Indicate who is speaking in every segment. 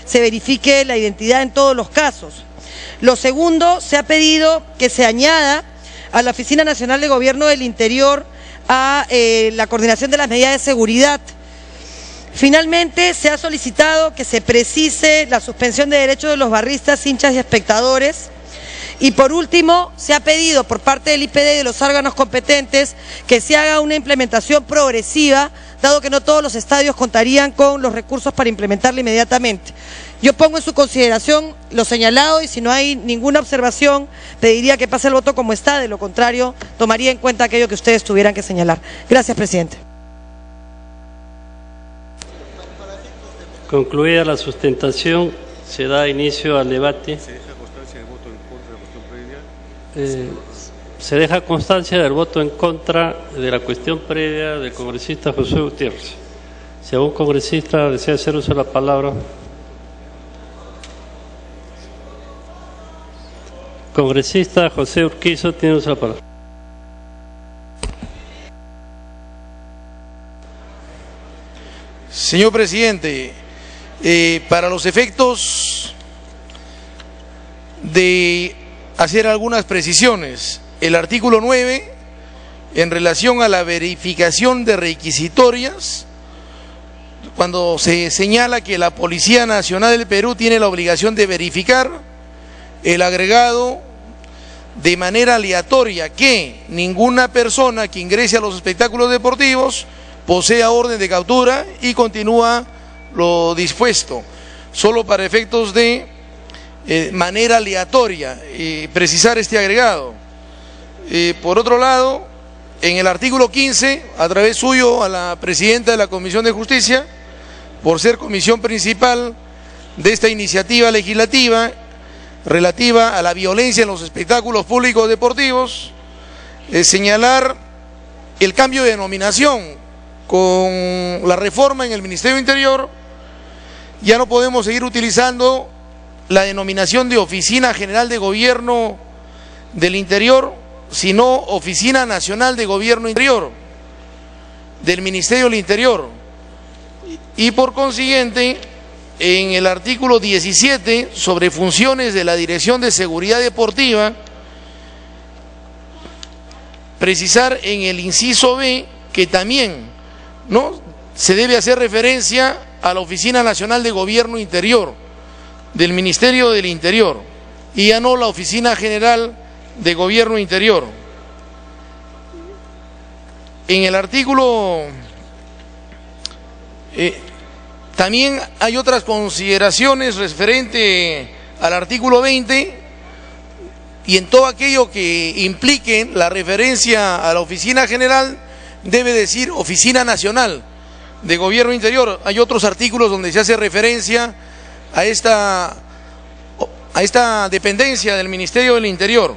Speaker 1: se verifique la identidad en todos los casos. Lo segundo, se ha pedido que se añada a la Oficina Nacional de Gobierno del Interior a la coordinación de las medidas de seguridad. Finalmente, se ha solicitado que se precise la suspensión de derechos de los barristas, hinchas y espectadores. Y por último, se ha pedido por parte del IPD y de los órganos competentes que se haga una implementación progresiva, dado que no todos los estadios contarían con los recursos para implementarla inmediatamente. Yo pongo en su consideración lo señalado y si no hay ninguna observación, pediría que pase el voto como está, de lo contrario, tomaría en cuenta aquello que ustedes tuvieran que señalar. Gracias, presidente.
Speaker 2: Concluida la sustentación, se da inicio al debate. Se deja constancia del voto en contra de la cuestión previa del congresista José Gutiérrez. Si algún congresista desea hacer uso de la palabra. Congresista José Urquizo tiene uso de la palabra.
Speaker 3: Señor presidente, para los efectos de hacer algunas precisiones, el artículo 9, en relación a la verificación de requisitorias, cuando se señala que la Policía Nacional del Perú tiene la obligación de verificar el agregado de manera aleatoria que ninguna persona que ingrese a los espectáculos deportivos posea orden de captura y continúa lo dispuesto, solo para efectos de manera aleatoria, precisar este agregado. Por otro lado, en el artículo 15, a través suyo a la presidenta de la Comisión de Justicia, por ser comisión principal de esta iniciativa legislativa relativa a la violencia en los espectáculos públicos deportivos, señalar el cambio de denominación con la reforma en el Ministerio del Interior. Ya no podemos seguir utilizando la denominación de Oficina General de Gobierno del Interior, sino Oficina Nacional de Gobierno Interior del Ministerio del Interior. Y por consiguiente, en el artículo 17 sobre funciones de la Dirección de Seguridad Deportiva, precisar en el inciso B que también se debe hacer referencia a la Oficina Nacional de Gobierno Interior del Ministerio del Interior y ya no la Oficina General de Gobierno Interior. En el artículo también hay otras consideraciones referente al artículo 20 y en todo aquello que implique la referencia a la Oficina General debe decir Oficina Nacional de Gobierno Interior. Hay otros artículos donde se hace referencia a esta dependencia del Ministerio del Interior.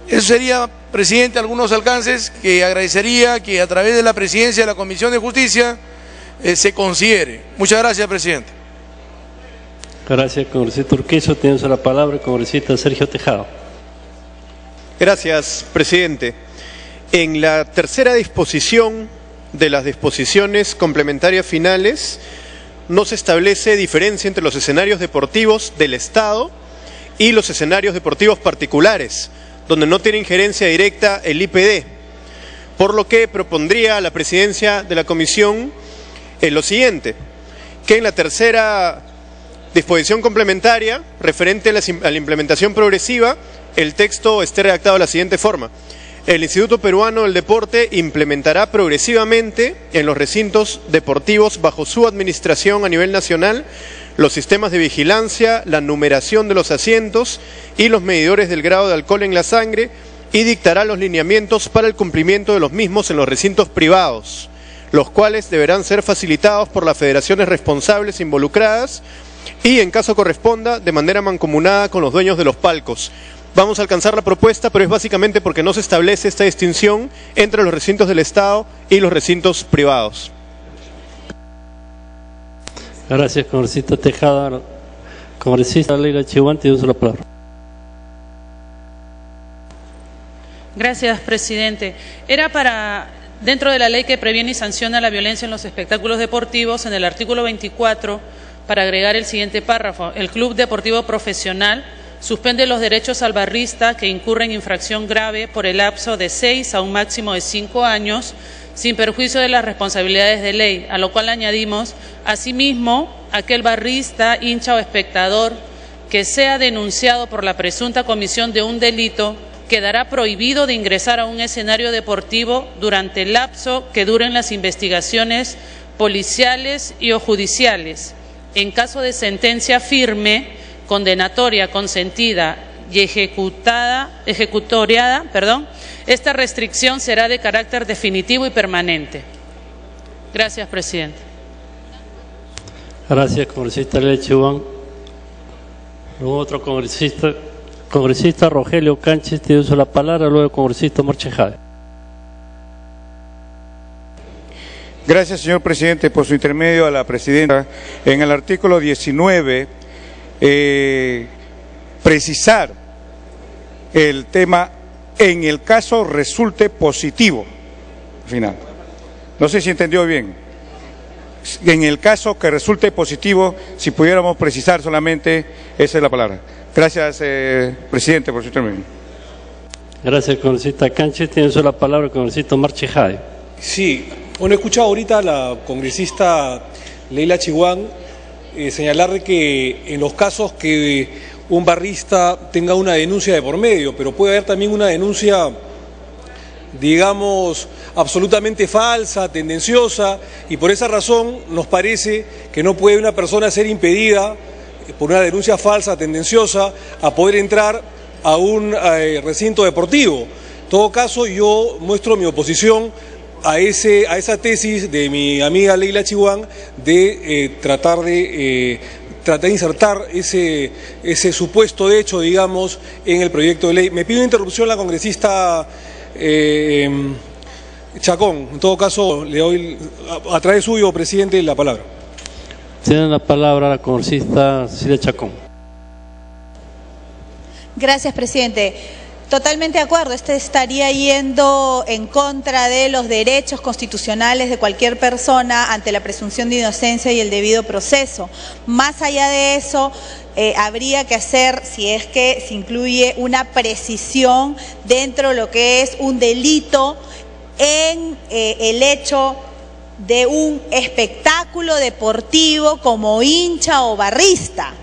Speaker 3: Eso sería, presidente, algunos alcances que agradecería que a través de la presidencia de la Comisión de Justicia se considere. Muchas gracias, presidente.
Speaker 2: Gracias, congresista Urquizo. Tiene la palabra el congresista Sergio Tejado.
Speaker 4: Gracias, presidente. En la tercera disposición de las disposiciones complementarias finales no se establece diferencia entre los escenarios deportivos del Estado y los escenarios deportivos particulares, donde no tiene injerencia directa el IPD, por lo que propondría a la presidencia de la comisión lo siguiente, que en la tercera disposición complementaria referente a la implementación progresiva, el texto esté redactado de la siguiente forma: el Instituto Peruano del Deporte implementará progresivamente en los recintos deportivos bajo su administración a nivel nacional los sistemas de vigilancia, la numeración de los asientos y los medidores del grado de alcohol en la sangre y dictará los lineamientos para el cumplimiento de los mismos en los recintos privados, los cuales deberán ser facilitados por las federaciones responsables involucradas y, en caso corresponda, de manera mancomunada con los dueños de los palcos. Vamos a alcanzar la propuesta, pero es básicamente porque no se establece esta distinción entre los recintos del Estado y los recintos privados.
Speaker 2: Gracias, congresista Tejada. Congresista Leila Chihuahua, tiene la palabra.
Speaker 5: Gracias, presidente. Era para, dentro de la ley que previene y sanciona la violencia en los espectáculos deportivos, en el artículo 24, para agregar el siguiente párrafo. El Club Deportivo Profesional suspende los derechos al barrista que incurre en infracción grave por el lapso de 6 a un máximo de 5 años, sin perjuicio de las responsabilidades de ley, a lo cual añadimos, asimismo, aquel barrista, hincha o espectador que sea denunciado por la presunta comisión de un delito quedará prohibido de ingresar a un escenario deportivo durante el lapso que duren las investigaciones policiales y o judiciales. En caso de sentencia firme, condenatoria, consentida y ejecutoriada, esta restricción será de carácter definitivo y permanente. Gracias, presidente.
Speaker 2: Gracias, congresista Leila Chihuán. Luego otro congresista Rogelio Canches, tiene uso de la palabra, luego el congresista Marchejade.
Speaker 6: Gracias, señor presidente, por su intermedio a la presidenta. En el artículo 19, precisar el tema en el caso resulte positivo. Final. No sé si entendió bien. En el caso que resulte positivo, si pudiéramos precisar solamente, esa es la palabra. Gracias, presidente, por su intermedio.
Speaker 2: Gracias, congresista Canches. Tiene uso de la palabra el congresista Marchejade.
Speaker 7: Sí, bueno, he escuchado ahorita a la congresista Leila Chihuán señalar que en los casos que un barrista tenga una denuncia de por medio, pero puede haber también una denuncia, digamos, absolutamente falsa, tendenciosa, y por esa razón nos parece que no puede una persona ser impedida por una denuncia falsa, tendenciosa, a poder entrar a un recinto deportivo. En todo caso, yo muestro mi oposición a esa tesis de mi amiga Leila Chihuán de tratar de insertar ese supuesto de hecho, digamos, en el proyecto de ley. Me pido interrupción la congresista Chacón. En todo caso, le doy a través suyo, presidente, la palabra.
Speaker 2: Tiene la palabra la congresista Cecilia Chacón.
Speaker 8: Gracias, presidente. Totalmente de acuerdo, estaría yendo en contra de los derechos constitucionales de cualquier persona ante la presunción de inocencia y el debido proceso. Más allá de eso, habría que hacer, si es que se incluye una precisión dentro de lo que es un delito en el hecho de un espectáculo deportivo como hincha o barrista,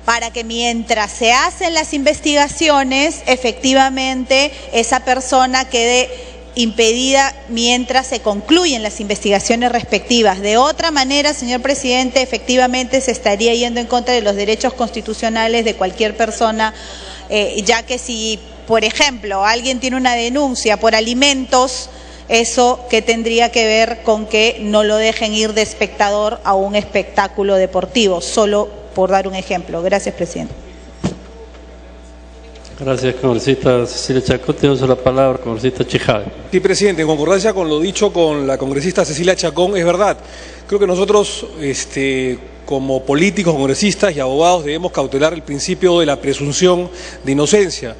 Speaker 8: para que mientras se hacen las investigaciones, efectivamente esa persona quede impedida mientras se concluyen las investigaciones respectivas. De otra manera, señor presidente, efectivamente se estaría yendo en contra de los derechos constitucionales de cualquier persona, ya que si, por ejemplo, alguien tiene una denuncia por alimentos, eso que tendría que ver con que no lo dejen ir de espectador a un espectáculo deportivo, solo por dar un ejemplo. Gracias, presidente.
Speaker 2: Gracias, congresista Cecilia Chacón. Tiene uso de la palabra, congresista Chejade.
Speaker 7: Sí, presidente, en concordancia con lo dicho con la congresista Cecilia Chacón, es verdad. Creo que nosotros, como políticos, congresistas y abogados, debemos cautelar el principio de la presunción de inocencia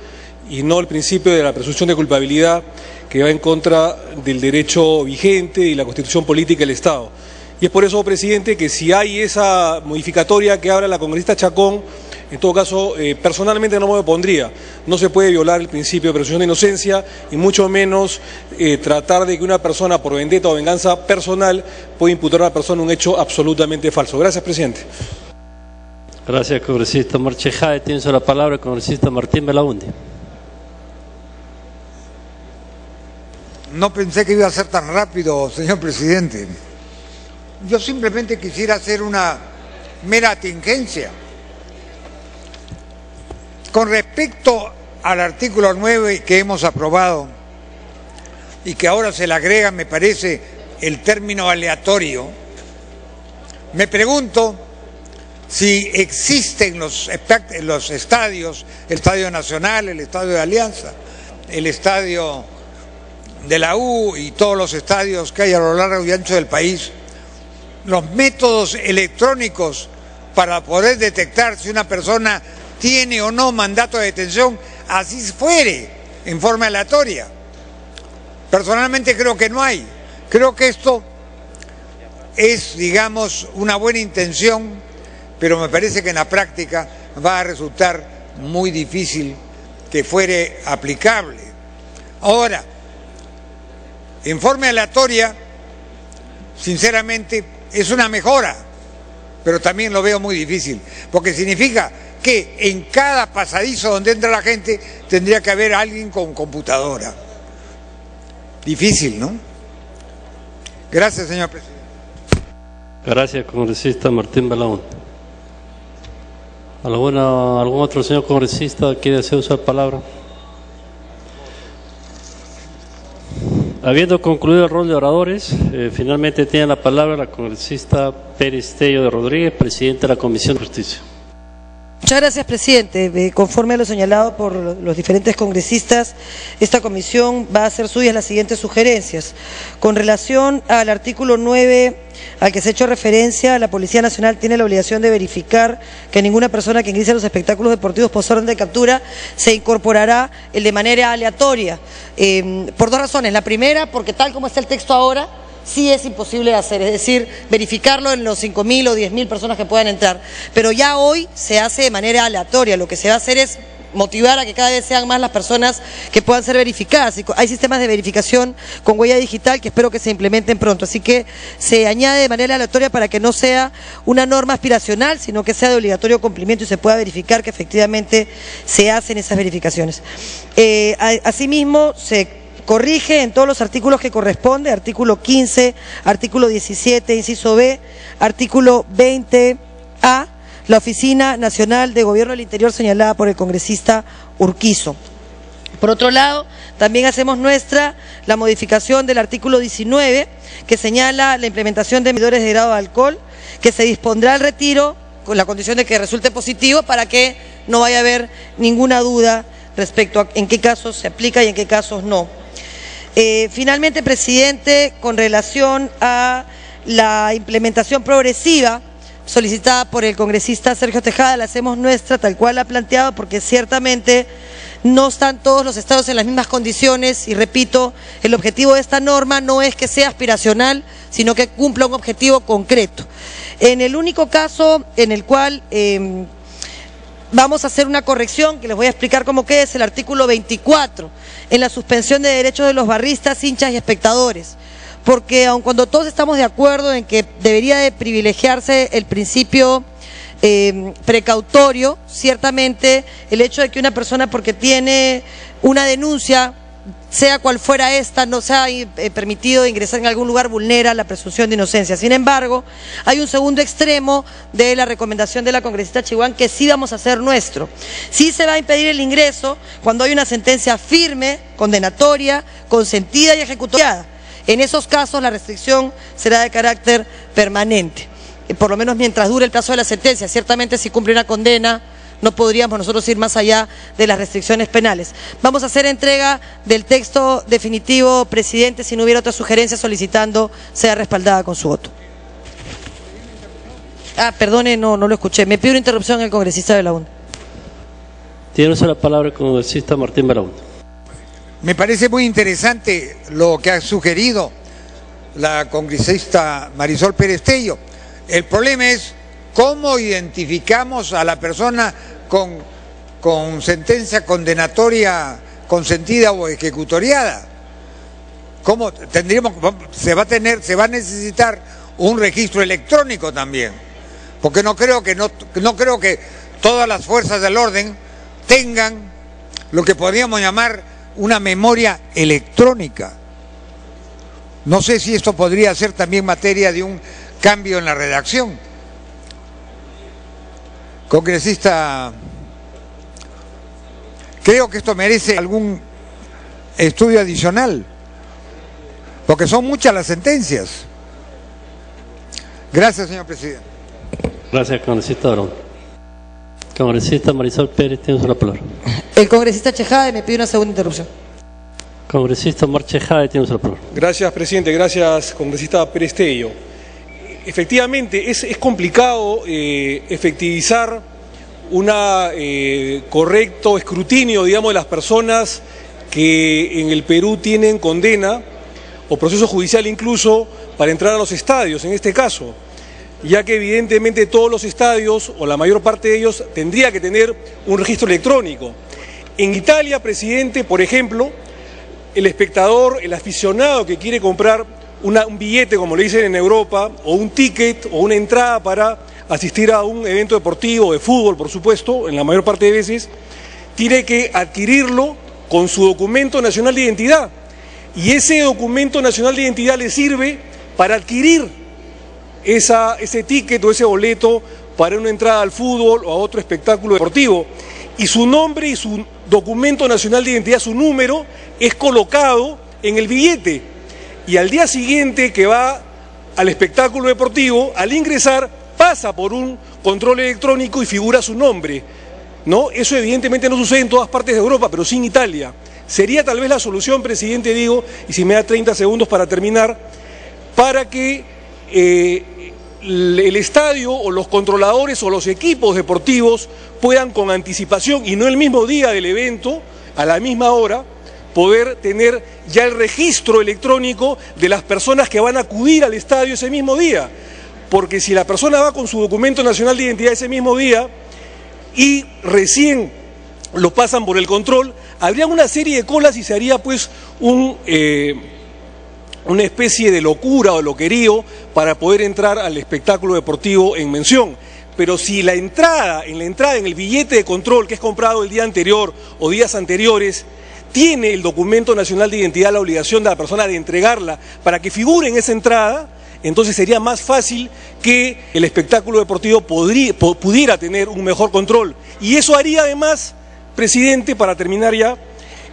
Speaker 7: y no el principio de la presunción de culpabilidad, que va en contra del derecho vigente y la Constitución política del Estado. Y es por eso, presidente, que si hay esa modificatoria que habla la congresista Chacón, en todo caso, personalmente no me opondría. No se puede violar el principio de presunción de inocencia y mucho menos tratar de que una persona por vendetta o venganza personal pueda imputar a una persona un hecho absolutamente falso. Gracias, presidente.
Speaker 2: Gracias, congresista Marchejade. Tiene la palabra el congresista Martín Belaúnde.
Speaker 9: No pensé que iba a ser tan rápido, señor presidente. Yo simplemente quisiera hacer una mera tingencia. Con respecto al artículo 9 que hemos aprobado y que ahora se le agrega, me parece, el término aleatorio, me pregunto si existen los estadios, el Estadio Nacional, el Estadio de Alianza, el Estadio de la U y todos los estadios que hay a lo largo y ancho del país, los métodos electrónicos para poder detectar si una persona tiene o no mandato de detención, así fuere, en forma aleatoria. Personalmente creo que no hay. Creo que esto es, digamos, una buena intención, pero me parece que en la práctica va a resultar muy difícil que fuere aplicable. Ahora, en forma aleatoria, sinceramente, es una mejora, pero también lo veo muy difícil, porque significa que en cada pasadizo donde entra la gente tendría que haber alguien con computadora. Difícil, ¿no? Gracias, señor presidente.
Speaker 2: Gracias, congresista Martín Balaún. ¿Algún otro señor congresista quiere hacer uso de la palabra? Habiendo concluido el rol de oradores, finalmente tiene la palabra la congresista Pérez Tello de Rodríguez, presidenta de la Comisión de Justicia.
Speaker 1: Muchas gracias, presidente. Conforme a lo señalado por los diferentes congresistas, esta comisión va a hacer suyas las siguientes sugerencias. Con relación al artículo 9, al que se ha hecho referencia, la Policía Nacional tiene la obligación de verificar que ninguna persona que ingrese a los espectáculos deportivos por orden de captura se incorporará el de manera aleatoria. Por dos razones. La primera, porque tal como está el texto ahora, sí es imposible hacer, es decir, verificarlo en los 5.000 o 10.000 personas que puedan entrar. Pero ya hoy se hace de manera aleatoria. Lo que se va a hacer es motivar a que cada vez sean más las personas que puedan ser verificadas. Hay sistemas de verificación con huella digital que espero que se implementen pronto. Así que se añade de manera aleatoria para que no sea una norma aspiracional, sino que sea de obligatorio cumplimiento y se pueda verificar que efectivamente se hacen esas verificaciones. Asimismo, se corrige en todos los artículos que corresponde, artículo 15, artículo 17, inciso B, artículo 20A, la Oficina Nacional de Gobierno del Interior señalada por el congresista Urquizo. Por otro lado, también hacemos nuestra la modificación del artículo 19, que señala la implementación de medidores de grado de alcohol, que se dispondrá el retiro con la condición de que resulte positivo para que no vaya a haber ninguna duda respecto a en qué casos se aplica y en qué casos no. Finalmente, presidente, con relación a la implementación progresiva solicitada por el congresista Sergio Tejada, la hacemos nuestra tal cual la ha planteado, porque ciertamente no están todos los estados en las mismas condiciones y repito, el objetivo de esta norma no es que sea aspiracional, sino que cumpla un objetivo concreto. En el único caso en el cual vamos a hacer una corrección, que les voy a explicar cómo queda, es el artículo 24, en la suspensión de derechos de los barristas, hinchas y espectadores. Porque aun cuando todos estamos de acuerdo en que debería de privilegiarse el principio precautorio, ciertamente el hecho de que una persona, porque tiene una denuncia, sea cual fuera esta, no sea permitido ingresar en algún lugar, vulnera la presunción de inocencia. Sin embargo, hay un segundo extremo de la recomendación de la congresista Chihuán que sí vamos a hacer nuestro. Sí se va a impedir el ingreso cuando hay una sentencia firme, condenatoria, consentida y ejecutoriada. En esos casos la restricción será de carácter permanente, por lo menos mientras dure el plazo de la sentencia. Ciertamente si cumple una condena no podríamos nosotros ir más allá de las restricciones penales. Vamos a hacer entrega del texto definitivo, presidente, si no hubiera otra sugerencia, solicitando sea respaldada con su voto. Perdone, no lo escuché. Me pido una interrupción el congresista Balaún.
Speaker 2: Tiene usted la palabra el congresista Martín Balaún.
Speaker 9: Me parece muy interesante lo que ha sugerido la congresista Marisol Pérez Tello. El problema es cómo identificamos a la persona con sentencia condenatoria consentida o ejecutoriada. ¿Cómo tendríamos? Se va a necesitar un registro electrónico también, porque no creo que todas las fuerzas del orden tengan lo que podríamos llamar una memoria electrónica. No sé si esto podría ser también materia de un cambio en la redacción. Congresista, creo que esto merece algún estudio adicional, porque son muchas las sentencias. Gracias, señor presidente.
Speaker 2: Gracias, congresista Barón. Congresista Marisol Pérez, tiene la palabra.
Speaker 1: El congresista Chejade me pide una segunda interrupción.
Speaker 2: Congresista Omar Chejade, tiene la palabra.
Speaker 7: Gracias, presidente. Gracias, congresista Pérez Tello. Efectivamente, es complicado efectivizar un correcto escrutinio, digamos, de las personas que en el Perú tienen condena o proceso judicial incluso para entrar a los estadios, en este caso. ya que evidentemente todos los estadios, o la mayor parte de ellos, tendría que tener un registro electrónico. En Italia, presidente, por ejemplo, el espectador, el aficionado que quiere comprar un billete, como le dicen en Europa, o un ticket, o una entrada para asistir a un evento deportivo, de fútbol, por supuesto, en la mayor parte de veces, tiene que adquirirlo con su documento nacional de identidad. Y ese documento nacional de identidad le sirve para adquirir ese ticket o ese boleto para una entrada al fútbol o a otro espectáculo deportivo. Y su nombre y su documento nacional de identidad, su número, es colocado en el billete. Y al día siguiente que va al espectáculo deportivo, al ingresar, pasa por un control electrónico y figura su nombre, ¿no? Eso evidentemente no sucede en todas partes de Europa, pero sí en Italia. Sería tal vez la solución, presidente, digo, y si me da 30 segundos para terminar, para que el estadio o los controladores o los equipos deportivos puedan con anticipación y no el mismo día del evento, a la misma hora, poder tener ya el registro electrónico de las personas que van a acudir al estadio ese mismo día. Porque si la persona va con su documento nacional de identidad ese mismo día y recién lo pasan por el control, habría una serie de colas y se haría pues una especie de locura o loquerío para poder entrar al espectáculo deportivo en mención. Pero si en la entrada, en el billete de control que es comprado el día anterior o días anteriores, tiene el documento nacional de identidad la obligación de la persona de entregarla para que figure en esa entrada, entonces sería más fácil que el espectáculo deportivo pudiera tener un mejor control. Y eso haría además, presidente, para terminar ya,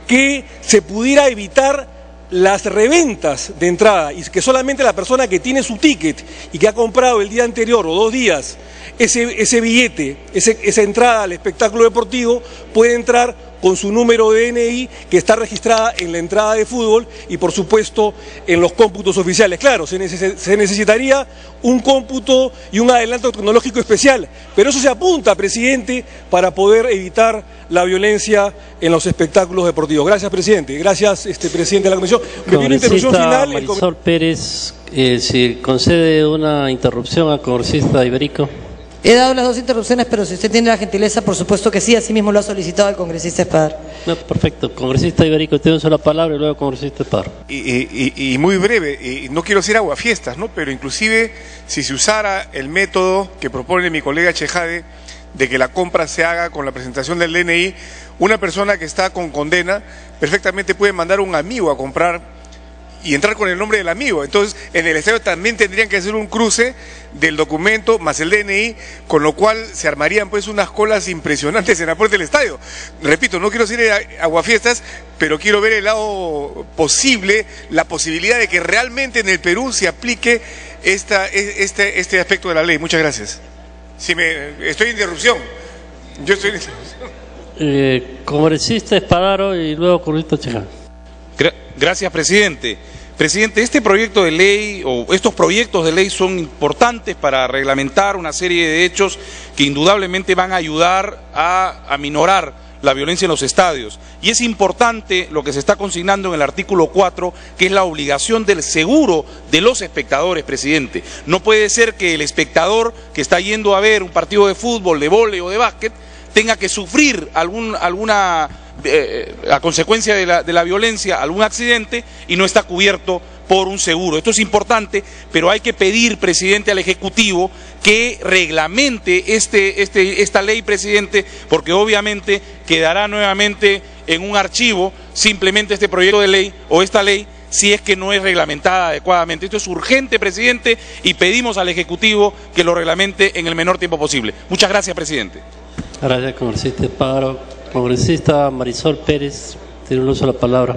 Speaker 7: que se pudiera evitar las reventas de entrada y que solamente la persona que tiene su ticket y que ha comprado el día anterior o 2 días ese billete, esa entrada al espectáculo deportivo, puede entrar con su número de DNI que está registrada en la entrada de fútbol y por supuesto en los cómputos oficiales. Claro, se necesitaría un cómputo y un adelanto tecnológico especial, pero eso se apunta, presidente, para poder evitar la violencia en los espectáculos deportivos. Gracias, presidente. Gracias, presidente de la comisión. Me pido una interrupción final.
Speaker 2: Marisol Pérez, si concede una interrupción al congresista Iberico.
Speaker 1: He dado las 2 interrupciones, pero si usted tiene la gentileza, por supuesto que sí, así mismo lo ha solicitado el congresista Espadar.
Speaker 2: No, perfecto. Congresista Iberico, tiene una sola palabra y luego congresista Espadar.
Speaker 10: Y muy breve, y no quiero decir aguafiestas, ¿no? Pero inclusive si se usara el método que propone mi colega Chejade, de que la compra se haga con la presentación del DNI, una persona que está con condena perfectamente puede mandar a un amigo a comprar y entrar con el nombre del amigo. Entonces, en el estadio también tendrían que hacer un cruce del documento más el DNI, con lo cual se armarían pues unas colas impresionantes en la puerta del estadio. Repito, no quiero decir aguafiestas, pero quiero ver el lado posible, la posibilidad de que realmente en el Perú se aplique este aspecto de la ley. Muchas gracias. Estoy en interrupción. Yo estoy en interrupción.
Speaker 2: Congresista Espadaro y luego congresista Chejade.
Speaker 11: Gracias, presidente. Presidente, este proyecto de ley o estos proyectos de ley son importantes para reglamentar una serie de hechos que indudablemente van a ayudar a aminorar la violencia en los estadios. Y es importante lo que se está consignando en el artículo 4, que es la obligación del seguro de los espectadores, presidente. No puede ser que el espectador que está yendo a ver un partido de fútbol, de vóley o de básquet tenga que sufrir alguna a consecuencia de la violencia, algún accidente y no está cubierto por un seguro. Esto es importante, pero hay que pedir, presidente, al Ejecutivo que reglamente esta ley, presidente, porque obviamente quedará nuevamente en un archivo simplemente este proyecto de ley o esta ley si es que no es reglamentada adecuadamente. Esto es urgente, presidente, y pedimos al Ejecutivo que lo reglamente en el menor tiempo posible. Muchas gracias, presidente.
Speaker 2: Gracias, congresista Espadaro. Congresista Marisol Pérez, tiene un uso de la palabra.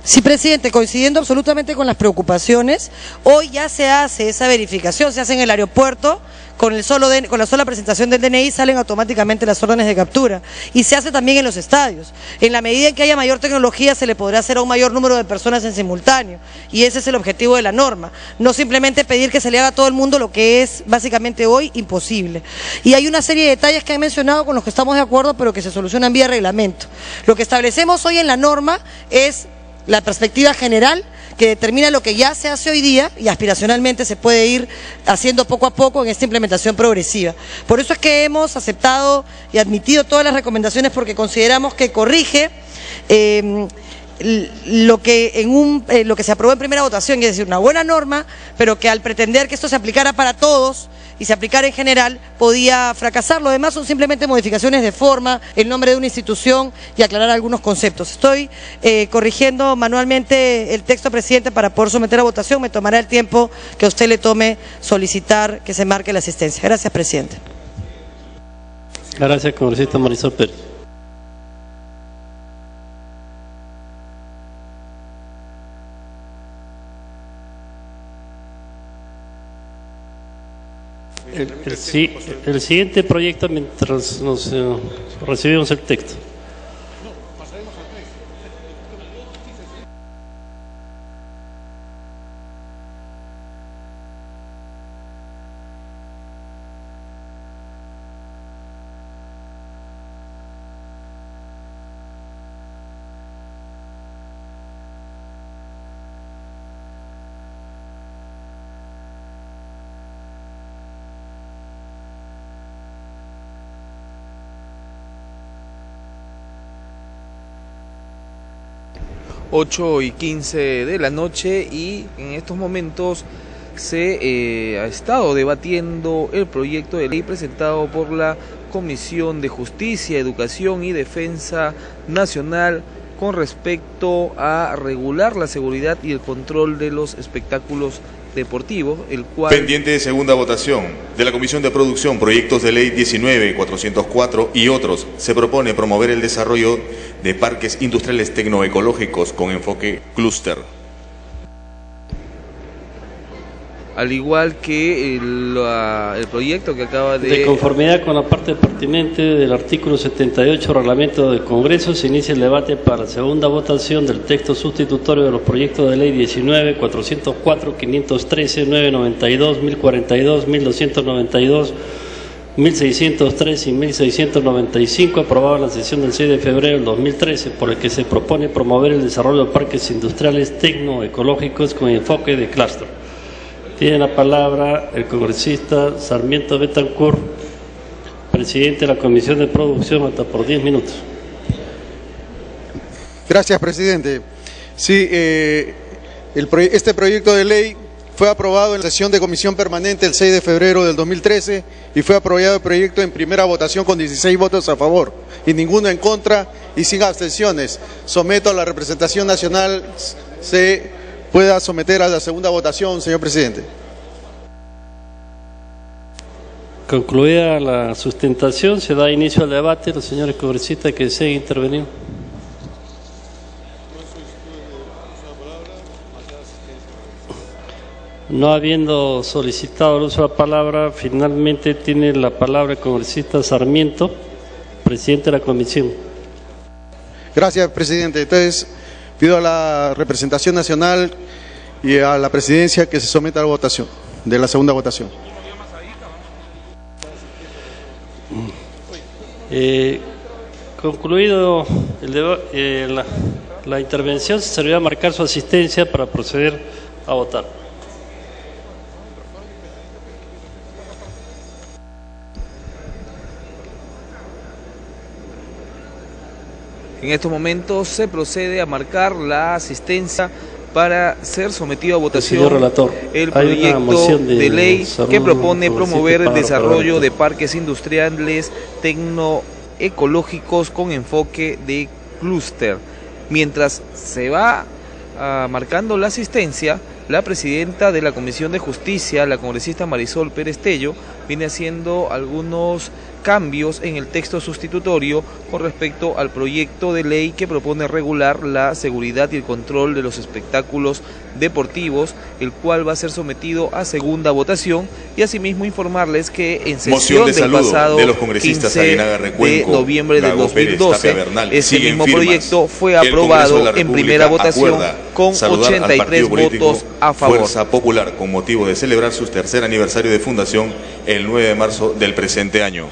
Speaker 1: Sí, presidente, coincidiendo absolutamente con las preocupaciones, hoy ya se hace esa verificación, se hace en el aeropuerto, con la sola presentación del DNI salen automáticamente las órdenes de captura, y se hace también en los estadios. En la medida en que haya mayor tecnología se le podrá hacer a un mayor número de personas en simultáneo, y ese es el objetivo de la norma, no simplemente pedir que se le haga a todo el mundo lo que es básicamente hoy imposible. Y hay una serie de detalles que han mencionado con los que estamos de acuerdo, pero que se solucionan vía reglamento. Lo que establecemos hoy en la norma es la perspectiva general, que determina lo que ya se hace hoy día y aspiracionalmente se puede ir haciendo poco a poco en esta implementación progresiva. Por eso es que hemos aceptado y admitido todas las recomendaciones, porque consideramos que corrige lo que se aprobó en primera votación, es decir, una buena norma, pero que al pretender que esto se aplicara para todos y se aplicara en general, podía fracasar. Lo demás son simplemente modificaciones de forma, el nombre de una institución y aclarar algunos conceptos. Estoy corrigiendo manualmente el texto, presidente, para poder someter a votación. Me tomará el tiempo que a usted le tome solicitar que se marque la asistencia. Gracias, presidente.
Speaker 2: Gracias, congresista Marisol Pérez. El siguiente proyecto, mientras nos recibimos el texto.
Speaker 12: Ocho y 15 de la noche, y en estos momentos se ha estado debatiendo el proyecto de ley presentado por la Comisión de Justicia, Educación y Defensa Nacional con respecto a regular la seguridad y el control de los espectáculos deportivos, el cual...
Speaker 13: Pendiente de segunda votación de la Comisión de Producción, proyectos de ley 19.404 y otros. Se propone promover el desarrollo de parques industriales tecnoecológicos con enfoque clúster.
Speaker 12: Al igual que el proyecto que acaba
Speaker 2: De conformidad con la parte pertinente del artículo 78 Reglamento del Congreso, se inicia el debate para segunda votación del texto sustitutorio de los proyectos de ley 19.404, 513, 992, 1042, 1292, 1603 y 1695, aprobado en la sesión del 6 de febrero del 2013, por el que se propone promover el desarrollo de parques industriales tecnoecológicos con enfoque de clúster. Tiene la palabra el congresista Sarmiento Betancourt, presidente de la Comisión de Producción, hasta por 10 minutos.
Speaker 14: Gracias, presidente. Sí, este proyecto de ley fue aprobado en la sesión de comisión permanente el 6 de febrero del 2013 y fue aprobado el proyecto en primera votación con 16 votos a favor y ninguno en contra y sin abstenciones. Someto a la representación nacional se pueda someter a la segunda votación, señor presidente.
Speaker 2: Concluida la sustentación, se da inicio al debate. Los señores congresistas que deseen intervenir. No habiendo solicitado el uso de la palabra, finalmente tiene la palabra el congresista Sarmiento, presidente de la comisión.
Speaker 14: Gracias, presidente. Entonces, pido a la representación nacional y a la presidencia que se someta a la votación, de la segunda votación.
Speaker 2: Concluido la intervención, se servirá a marcar su asistencia para proceder a votar.
Speaker 12: En estos momentos se procede a marcar la asistencia para ser sometido a votación el proyecto de ley que propone promover el desarrollo de parques industriales tecnoecológicos con enfoque de clúster. Mientras se va marcando la asistencia, la presidenta de la Comisión de Justicia, la congresista Marisol Pérez Tello, viene haciendo algunos cambios en el texto sustitutorio con respecto al proyecto de ley que propone regular la seguridad y el control de los espectáculos deportivos, el cual va a ser sometido a segunda votación, y asimismo informarles que en sesión del pasado
Speaker 13: de los congresistas
Speaker 12: 15 de noviembre del 2012, ese mismo proyecto fue aprobado en primera votación con 83 votos a favor.
Speaker 13: Fuerza Popular, con motivo de celebrar su tercer aniversario de fundación el 9 de marzo del presente año.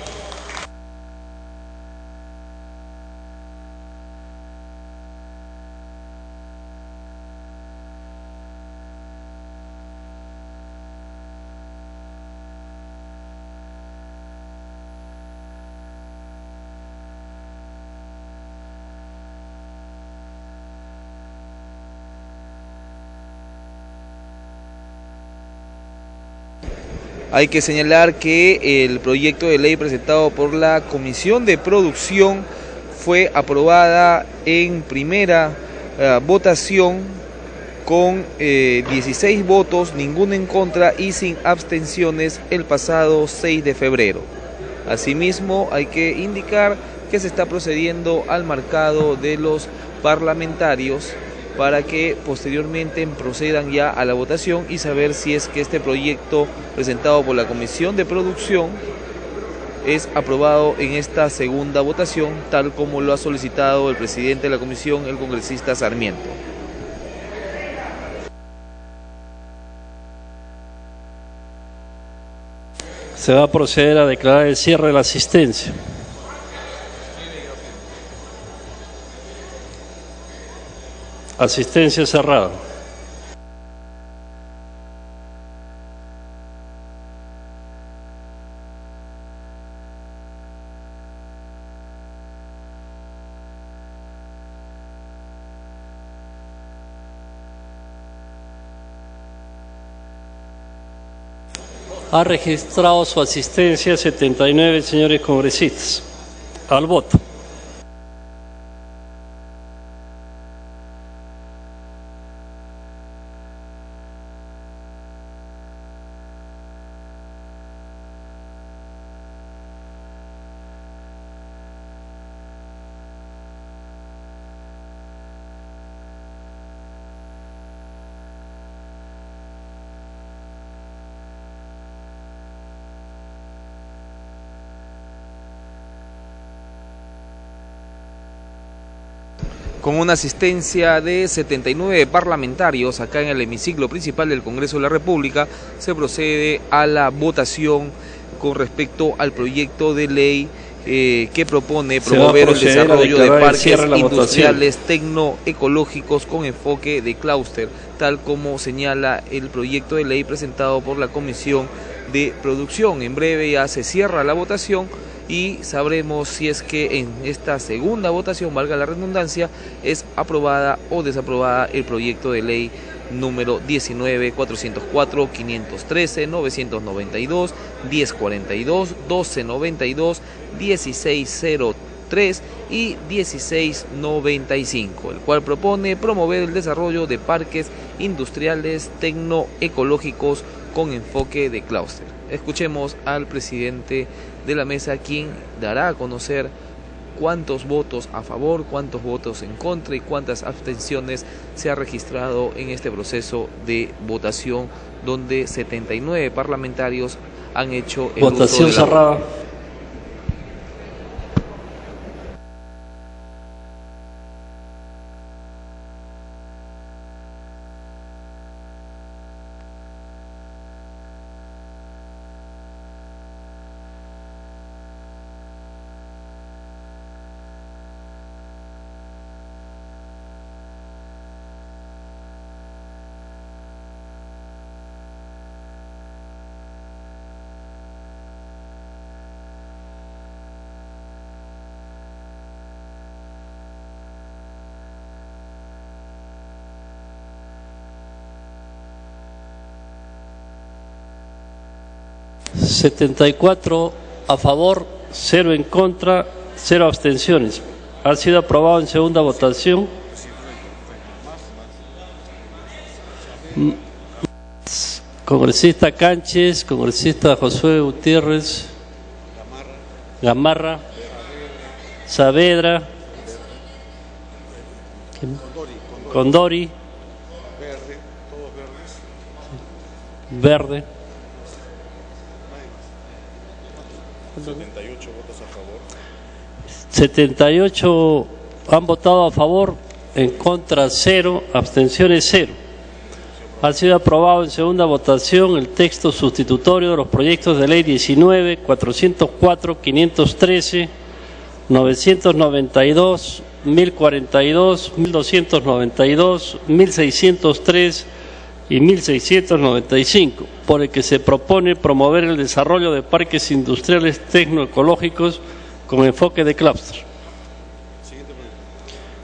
Speaker 12: Hay que señalar que el proyecto de ley presentado por la Comisión de Producción fue aprobada en primera votación con 16 votos, ninguno en contra y sin abstenciones el pasado 6 de febrero. Asimismo, hay que indicar que se está procediendo al marcado de los parlamentarios para que posteriormente procedan ya a la votación y saber si es que este proyecto presentado por la Comisión de Producción es aprobado en esta segunda votación, tal como lo ha solicitado el presidente de la comisión, el congresista Sarmiento.
Speaker 2: Se va a proceder a declarar el cierre de la asistencia. Asistencia cerrada. Ha registrado su asistencia 79 señores congresistas. Al voto.
Speaker 12: Con una asistencia de 79 parlamentarios acá en el hemiciclo principal del Congreso de la República, se procede a la votación con respecto al proyecto de ley que propone promover el desarrollo de parques industriales tecnoecológicos con enfoque de clúster, tal como señala el proyecto de ley presentado por la Comisión de Producción. En breve ya se cierra la votación y sabremos si es que en esta segunda votación, valga la redundancia, es aprobada o desaprobada el proyecto de ley número 19, 404, 513, 992, 1042, 1292, 1603 y 1695, el cual propone promover el desarrollo de parques industriales tecnoecológicos con enfoque de clúster. Escuchemos al presidente de la mesa, quien dará a conocer cuántos votos a favor, cuántos votos en contra y cuántas abstenciones se ha registrado en este proceso de votación, donde 79 parlamentarios han hecho el
Speaker 2: votación
Speaker 12: uso de la
Speaker 2: cerrada. ...74 a favor, 0 en contra, 0 abstenciones. Ha sido aprobado en segunda votación. Congresista Canches, congresista Josué Gutiérrez, Gamarra, Saavedra, Condori, Verde.
Speaker 13: 78 votos a favor.
Speaker 2: 78 han votado a favor, en contra 0, abstenciones 0. Ha sido aprobado en segunda votación el texto sustitutorio de los proyectos de ley 19, 404, 513, 992, 1042, 1292, 1603 y 1695, por el que se propone promover el desarrollo de parques industriales tecnoecológicos con enfoque de clúster.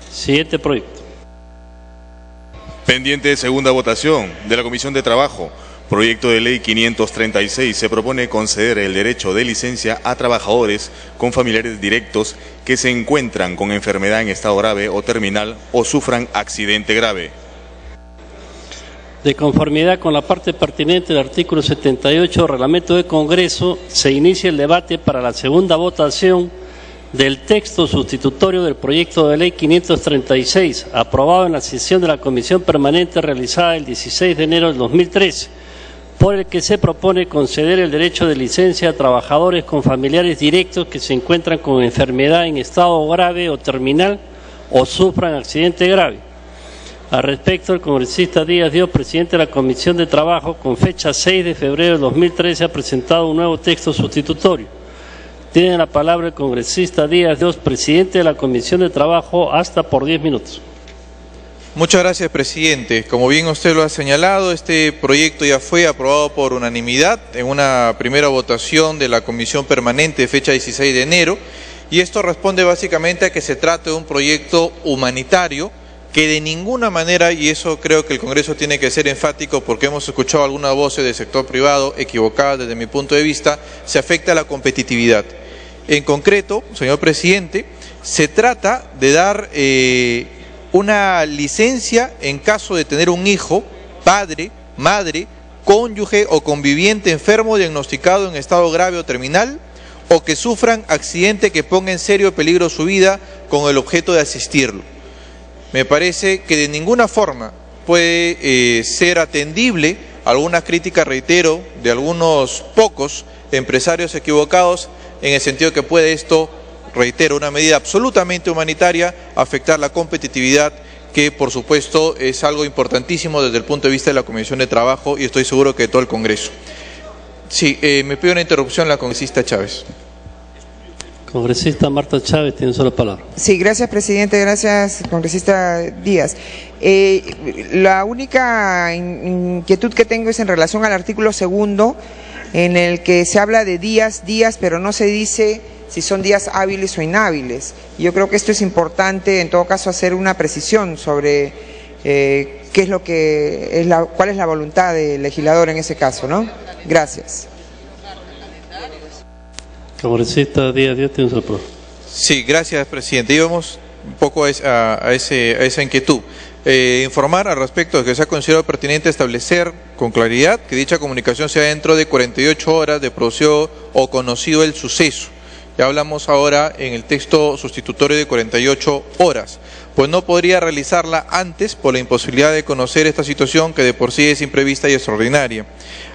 Speaker 2: Siguiente proyecto.
Speaker 13: Pendiente de segunda votación de la Comisión de Trabajo, Proyecto de Ley 536 se propone conceder el derecho de licencia a trabajadores con familiares directos que se encuentran con enfermedad en estado grave o terminal o sufran accidente grave.
Speaker 2: De conformidad con la parte pertinente del artículo 78 del Reglamento del Congreso, se inicia el debate para la segunda votación del texto sustitutorio del proyecto de ley 536, aprobado en la sesión de la Comisión Permanente realizada el 16 de enero del 2013, por el que se propone conceder el derecho de licencia a trabajadores con familiares directos que se encuentran con enfermedad en estado grave o terminal o sufran accidente grave. Al respecto, el congresista Díaz Dios, presidente de la Comisión de Trabajo, con fecha 6 de febrero de 2013, ha presentado un nuevo texto sustitutorio. Tiene la palabra el congresista Díaz Dios, presidente de la Comisión de Trabajo, hasta por 10 minutos.
Speaker 15: Muchas gracias, presidente. Como bien usted lo ha señalado, este proyecto ya fue aprobado por unanimidad en una primera votación de la Comisión Permanente de fecha 16 de enero, y esto responde básicamente a que se trata de un proyecto humanitario que de ninguna manera, y eso creo que el Congreso tiene que ser enfático porque hemos escuchado algunas voces del sector privado equivocadas desde mi punto de vista, se afecta a la competitividad. En concreto, señor presidente, se trata de dar una licencia en caso de tener un hijo, padre, madre, cónyuge o conviviente enfermo diagnosticado en estado grave o terminal, o que sufran accidente que ponga en serio peligro su vida con el objeto de asistirlo. Me parece que de ninguna forma puede ser atendible alguna crítica, reitero, de algunos pocos empresarios equivocados, en el sentido que puede esto, reitero, una medida absolutamente humanitaria, afectar la competitividad, que por supuesto es algo importantísimo desde el punto de vista de la Comisión de Trabajo y estoy seguro que de todo el Congreso. Sí, me pido una interrupción la congresista Chávez.
Speaker 2: Congresista Marta Chávez, tiene sola palabra.
Speaker 16: Sí, gracias, presidente. Gracias, congresista Díaz. La única inquietud que tengo es en relación al artículo 2, en el que se habla de días, pero no se dice si son días hábiles o inhábiles. Yo creo que esto es importante, en todo caso, hacer una precisión sobre qué es lo que es cuál es la voluntad del legislador en ese caso, ¿no? Gracias.
Speaker 2: Congresista Díaz Dios, tiene su palabra.
Speaker 15: Sí, gracias, presidente. Íbamos un poco a esa inquietud. Informar al respecto de que se ha considerado pertinente establecer con claridad que dicha comunicación sea dentro de 48 horas de producido o conocido el suceso. Ya hablamos ahora en el texto sustitutorio de 48 horas, pues no podría realizarla antes por la imposibilidad de conocer esta situación que de por sí es imprevista y extraordinaria.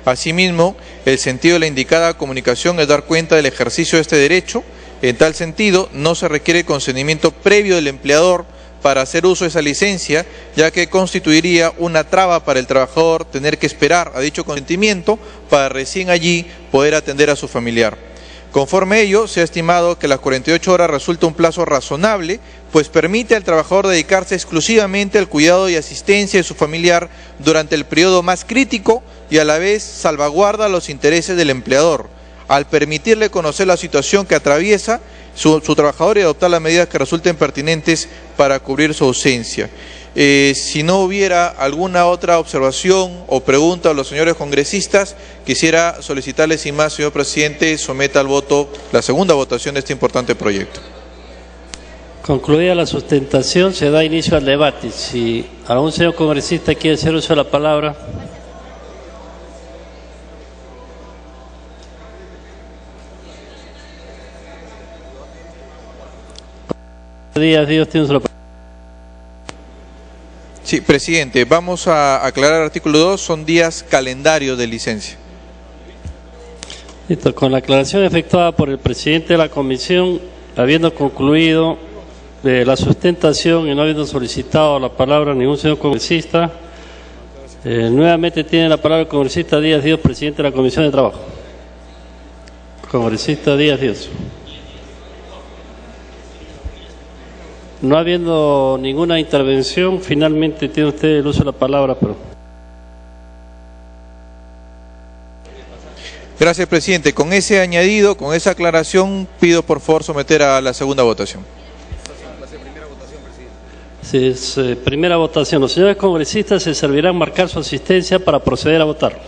Speaker 15: Asimismo, el sentido de la indicada comunicación es dar cuenta del ejercicio de este derecho. En tal sentido, no se requiere consentimiento previo del empleador para hacer uso de esa licencia, ya que constituiría una traba para el trabajador tener que esperar a dicho consentimiento para recién allí poder atender a su familiar. Conforme a ello, se ha estimado que las 48 horas resulta un plazo razonable, pues permite al trabajador dedicarse exclusivamente al cuidado y asistencia de su familiar durante el periodo más crítico y a la vez salvaguarda los intereses del empleador, al permitirle conocer la situación que atraviesa su trabajador y adoptar las medidas que resulten pertinentes para cubrir su ausencia. Si no hubiera alguna otra observación o pregunta a los señores congresistas, quisiera solicitarles sin más, señor presidente, someta al voto la segunda votación de este importante proyecto.
Speaker 2: Concluida la sustentación, se da inicio al debate. Si algún señor congresista quiere hacer uso de la palabra. Díaz Dios, tiene la palabra.
Speaker 15: Sí, presidente, vamos a aclarar el artículo 2, son días calendarios de licencia.
Speaker 2: Listo, con la aclaración efectuada por el presidente de la comisión, habiendo concluido la sustentación y no habiendo solicitado la palabra ningún señor congresista, nuevamente tiene la palabra el congresista Díaz Dios, presidente de la Comisión de Trabajo. Congresista Díaz Dios. No habiendo ninguna intervención, finalmente tiene usted el uso de la palabra, pero...
Speaker 15: Gracias, presidente. Con ese añadido, con esa aclaración, pido por favor someter a la segunda votación.
Speaker 2: Sí, es primera votación. Los señores congresistas se servirán marcar su asistencia para proceder a votar.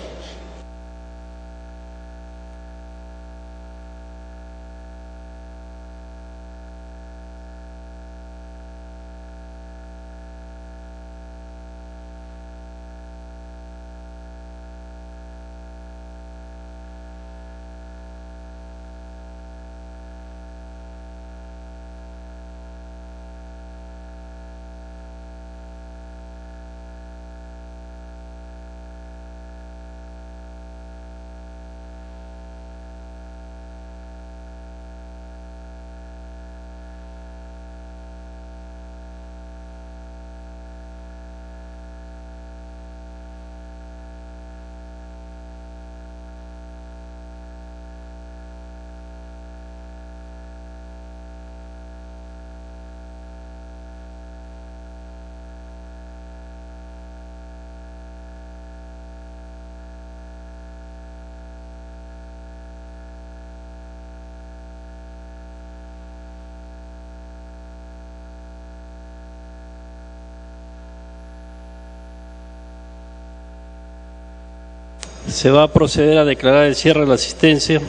Speaker 2: Se va a proceder a declarar el cierre de la asistencia.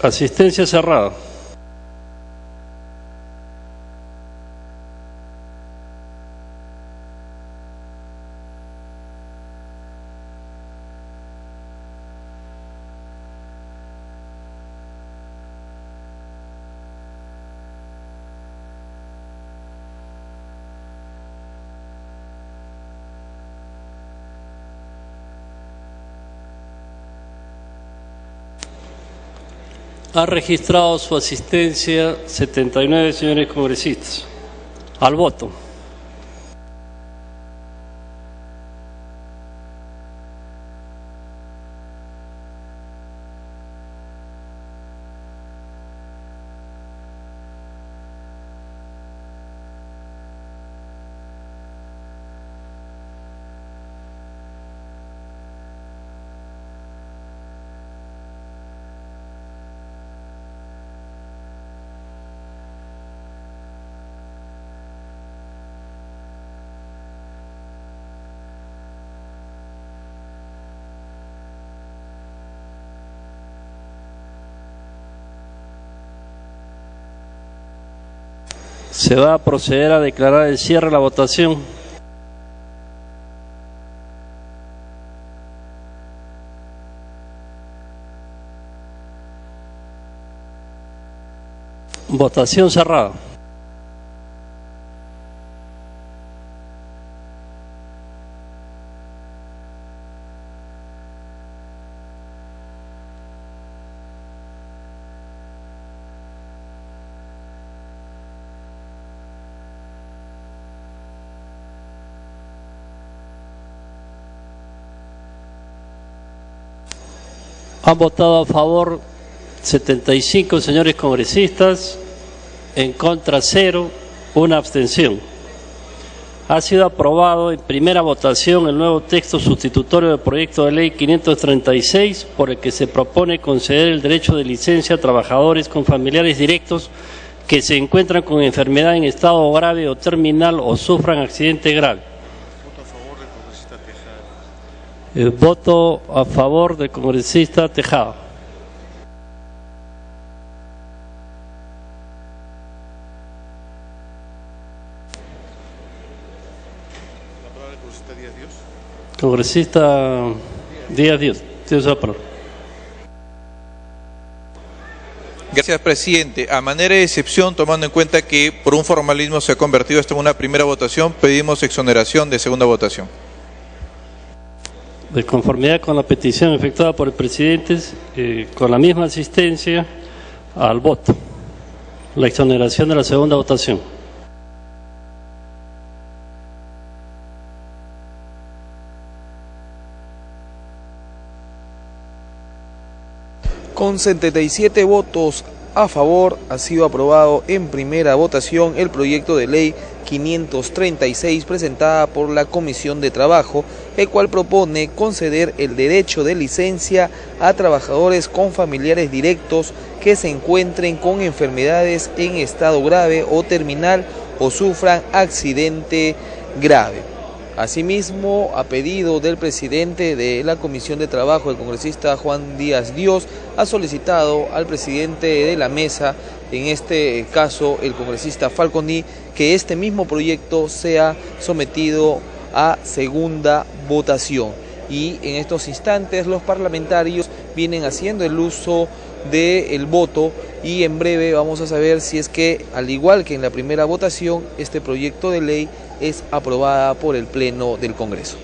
Speaker 2: Asistencia cerrada. Ha registrado su asistencia 79 señores congresistas. Al voto. Se va a proceder a declarar el cierre de la votación. Votación cerrada. Han votado a favor 75 señores congresistas, en contra 0, una abstención. Ha sido aprobado en primera votación el nuevo texto sustitutorio del proyecto de ley 536, por el que se propone conceder el derecho de licencia a trabajadores con familiares directos que se encuentran con enfermedad en estado grave o terminal o sufran accidente grave. Voto a favor del congresista Tejada. Congresista Díaz Dios. Dios la palabra.
Speaker 15: Gracias, presidente. A manera de excepción, tomando en cuenta que por un formalismo se ha convertido esto en una primera votación, pedimos exoneración de segunda votación.
Speaker 2: De conformidad con la petición efectuada por el presidente, con la misma asistencia al voto, la exoneración de la segunda votación.
Speaker 12: Con 77 votos a favor, ha sido aprobado en primera votación el proyecto de ley 536 presentada por la Comisión de Trabajo, el cual propone conceder el derecho de licencia a trabajadores con familiares directos que se encuentren con enfermedades en estado grave o terminal o sufran accidente grave. Asimismo, a pedido del presidente de la Comisión de Trabajo, el congresista Juan Díaz Dios, ha solicitado al presidente de la mesa, en este caso el congresista Falconi, que este mismo proyecto sea sometido a segunda votación. Y en estos instantes los parlamentarios vienen haciendo el uso del voto y en breve vamos a saber si es que, al igual que en la primera votación, este proyecto de ley es aprobada por el Pleno del Congreso.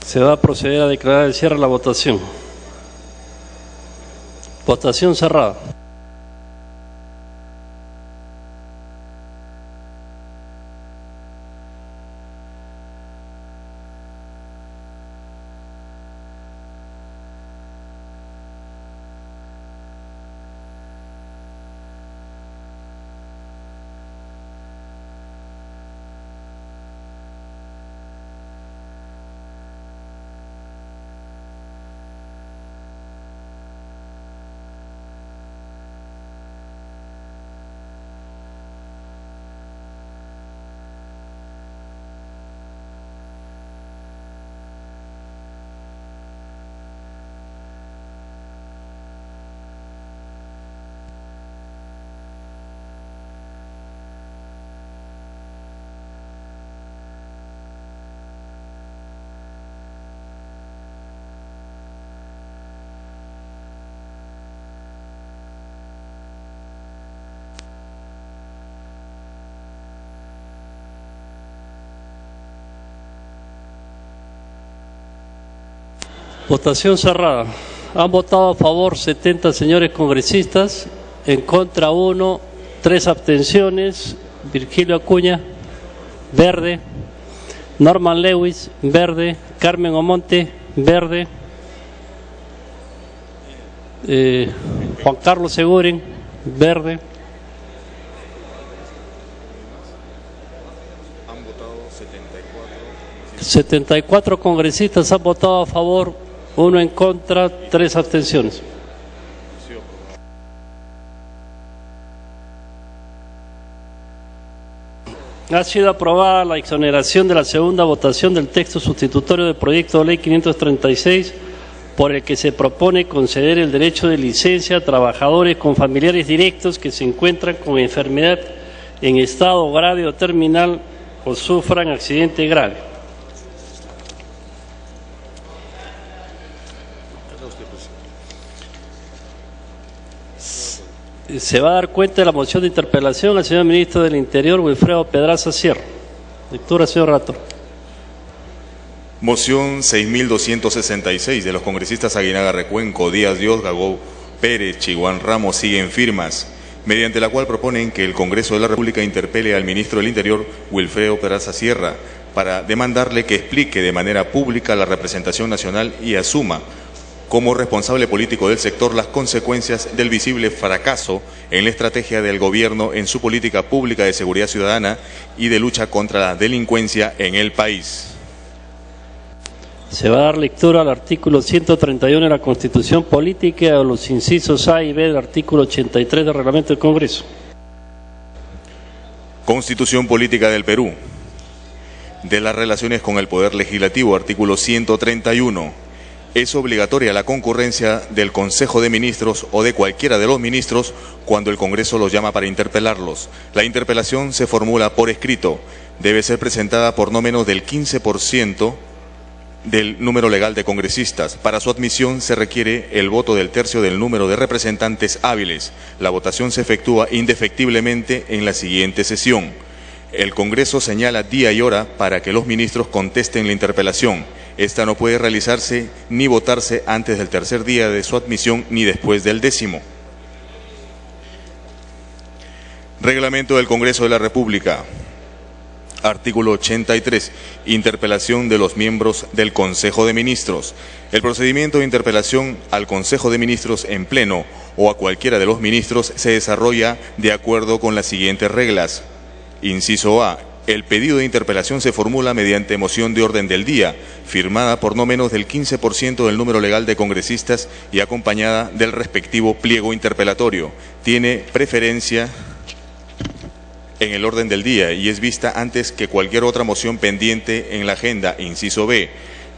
Speaker 2: Se va a proceder a declarar el cierre de la votación. Votación cerrada. Votación cerrada. Han votado a favor 70 señores congresistas, en contra 1, 3 abstenciones. Virgilio Acuña, verde. Norman Lewis, verde. Carmen Omonte, verde. Juan Carlos Seguren, verde.
Speaker 13: Han votado 74.
Speaker 2: 74 congresistas han votado a favor, 1 en contra, 3 abstenciones. Ha sido aprobada la exoneración de la segunda votación del texto sustitutorio del proyecto de ley 536, por el que se propone conceder el derecho de licencia a trabajadores con familiares directos que se encuentran con enfermedad en estado grave o terminal o sufran accidente grave. Se va a dar cuenta de la moción de interpelación al señor ministro del Interior, Wilfredo Pedraza Sierra. Lectura, señor Rato.
Speaker 13: Moción 6.266 de los congresistas Aguinaga Recuenco, Díaz Dios, Gagó Pérez, Chiguán Ramos siguen firmas, mediante la cual proponen que el Congreso de la República interpele al ministro del Interior, Wilfredo Pedraza Sierra, para demandarle que explique de manera pública la representación nacional y asuma como responsable político del sector las consecuencias del visible fracaso en la estrategia del gobierno en su política pública de seguridad ciudadana y de lucha contra la delincuencia en el país.
Speaker 2: Se va a dar lectura al artículo 131 de la Constitución Política y a los incisos A y B del artículo 83 del Reglamento del Congreso.
Speaker 13: Constitución Política del Perú. De las relaciones con el Poder Legislativo, artículo 131. Es obligatoria la concurrencia del Consejo de Ministros o de cualquiera de los ministros cuando el Congreso los llama para interpelarlos. La interpelación se formula por escrito. Debe ser presentada por no menos del 15% del número legal de congresistas. Para su admisión se requiere el voto del tercio del número de representantes hábiles. La votación se efectúa indefectiblemente en la siguiente sesión. El Congreso señala día y hora para que los ministros contesten la interpelación. Esta no puede realizarse ni votarse antes del tercer día de su admisión ni después del 10º. Reglamento del Congreso de la República. Artículo 83. Interpelación de los miembros del Consejo de Ministros. El procedimiento de interpelación al Consejo de Ministros en pleno o a cualquiera de los ministros se desarrolla de acuerdo con las siguientes reglas. Inciso A. El pedido de interpelación se formula mediante moción de orden del día, firmada por no menos del 15% del número legal de congresistas y acompañada del respectivo pliego interpelatorio. Tiene preferencia en el orden del día y es vista antes que cualquier otra moción pendiente en la agenda. Inciso B.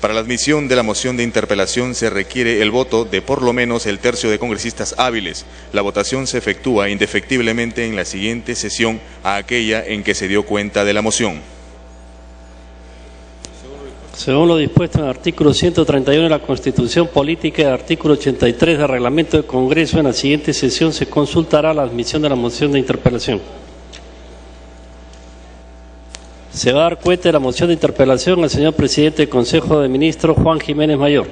Speaker 13: Para la admisión de la moción de interpelación se requiere el voto de por lo menos el tercio de congresistas hábiles. La votación se efectúa indefectiblemente en la siguiente sesión a aquella en que se dio cuenta de la moción.
Speaker 2: Según lo dispuesto en el artículo 131 de la Constitución Política y el artículo 83 del Reglamento del Congreso, en la siguiente sesión se consultará la admisión de la moción de interpelación. Se va a dar cuenta de la moción de interpelación al señor presidente del Consejo de Ministros, Juan Jiménez Mayor.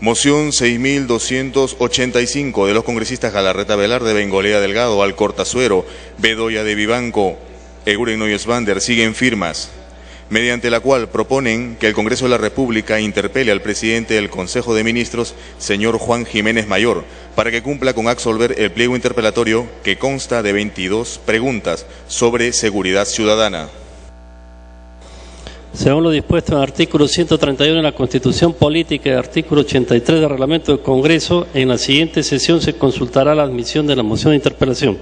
Speaker 13: Moción 6285 de los congresistas Galarreta Velarde, Bengolea Delgado, Alcorta Suero, Bedoya de Vivanco, Eguren Noyesvander siguen firmas, mediante la cual proponen que el Congreso de la República interpele al presidente del Consejo de Ministros, señor Juan Jiménez Mayor, para que cumpla con absolver el pliego interpelatorio que consta de 22 preguntas sobre seguridad ciudadana.
Speaker 2: Según lo dispuesto en el artículo 131 de la Constitución Política y el artículo 83 del Reglamento del Congreso, en la siguiente sesión se consultará la admisión de la moción de interpelación.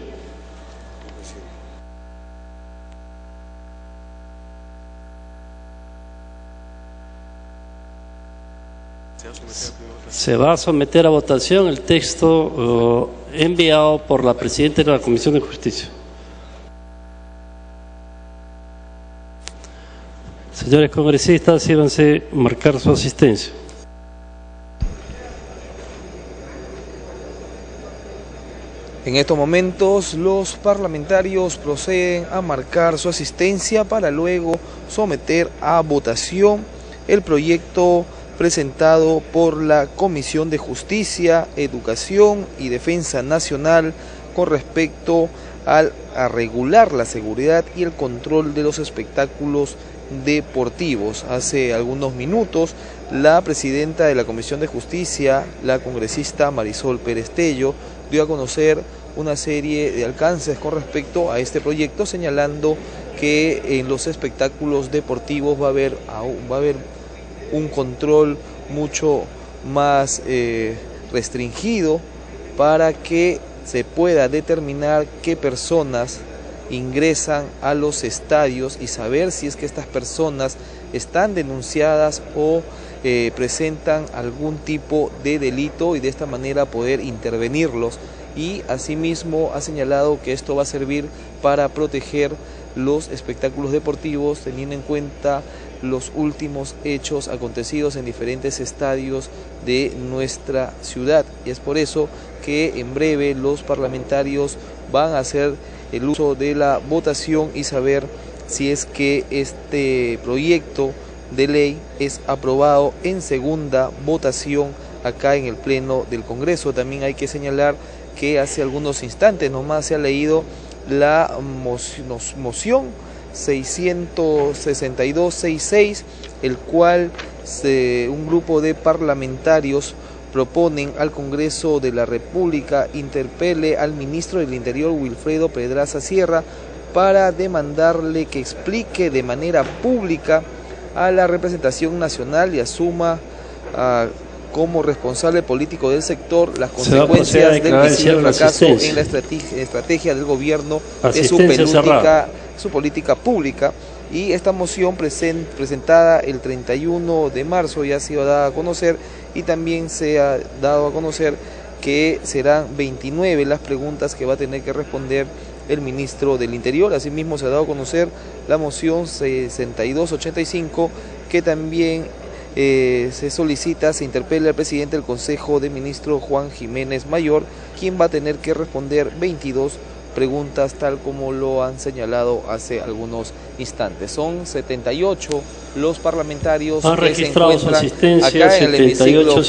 Speaker 2: Se va a someter a votación el texto enviado por la Presidenta de la Comisión de Justicia. Señores congresistas, sírvanse marcar su asistencia.
Speaker 12: En estos momentos los parlamentarios proceden a marcar su asistencia para luego someter a votación el proyecto presentado por la Comisión de Justicia, Educación y Defensa Nacional con respecto a regular la seguridad y el control de los espectáculos deportivos. Hace algunos minutos la presidenta de la Comisión de Justicia, la congresista Marisol Pérez Tello, dio a conocer una serie de alcances con respecto a este proyecto, señalando que en los espectáculos deportivos va a haber un control mucho más restringido para que se pueda determinar qué personas ingresan a los estadios y saber si es que estas personas están denunciadas o presentan algún tipo de delito y de esta manera poder intervenirlos. Y asimismo ha señalado que esto va a servir para proteger los espectáculos deportivos, teniendo en cuenta los últimos hechos acontecidos en diferentes estadios de nuestra ciudad. Y es por eso que en breve los parlamentarios van a hacer el uso de la votación y saber si es que este proyecto de ley es aprobado en segunda votación acá en el Pleno del Congreso. También hay que señalar que hace algunos instantes nomás se ha leído la moción 662-66, el cual un grupo de parlamentarios proponen al Congreso de la República interpele al ministro del Interior, Wilfredo Pedraza Sierra, para demandarle que explique de manera pública a la representación nacional y asuma como responsable político del sector las consecuencias del visible fracaso en la estrategia del gobierno de su política pública. Y esta moción presentada el 31 de marzo ya ha sido dada a conocer, y también se ha dado a conocer que serán 29 las preguntas que va a tener que responder el ministro del Interior. Asimismo se ha dado a conocer la moción 6285, que también se solicita, se interpela al presidente del Consejo de Ministros, Juan Jiménez Mayor, quien va a tener que responder 22 preguntas, tal como lo han señalado hace algunos instantes. Son 78 los parlamentarios que se encuentran acá en el hemiciclo